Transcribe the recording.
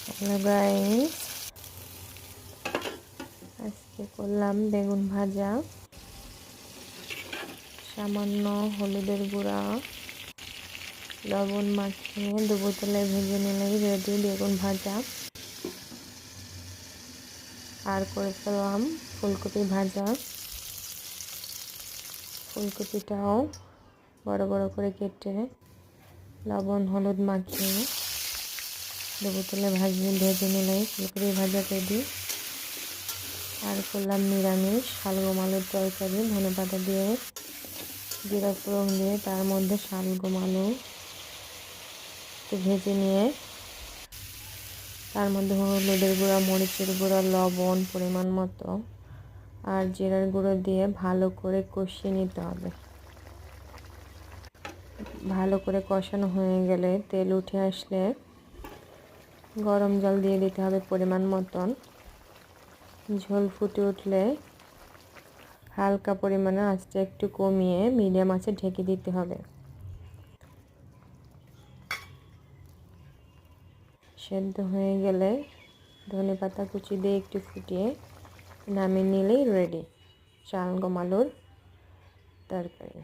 Hello guys, আজকে করলাম বেগুন ভাজা। সামান্য হলুদের গুঁড়া, লবণ মাখিয়ে ডুবো তেলে ভেজে নিলেই রেডি বেগুন ভাজা। আর করে ফেললাম ফুলকপি ভাজা। ফুলকপিটাও বড় বড় করে কেটে লবণ হলুদ মাখিয়ে ডুবো তেলে ভেজে নিলেই ফুলকপি ভাজা রেডি। আর করলাম নিরামিষ শালগম আলুর তরকারি, ধনেপাতা দিয়ে জিরা ফোড়ন দিয়ে তার মধ্যে শালগম আলু একটু ভেজে নিয়ে তার মধ্যে হলুদের গুঁড়া, মরিচের গুঁড়া, লবণ পরিমাণ মতো আর জিরার গুঁড়ো দিয়ে ভালো করে কষিয়ে নিতে হবে। ভালো করে কষানো হয়ে গেলে তেল উঠে আসলে গরম জল দিয়ে দিতে হবে পরিমাণ মতন। ঝোল ফুটে উঠলে হালকা পরিমাণে আঁচটা একটু কমিয়ে মিডিয়াম আঁচে ঢেকে দিতে হবে। সেদ্ধ হয়ে গেলে ধনেপাতা কুচি দিয়ে একটু ফুটিয়ে নামিয়ে নিলেই রেডি শালগম আলুর তরকারি।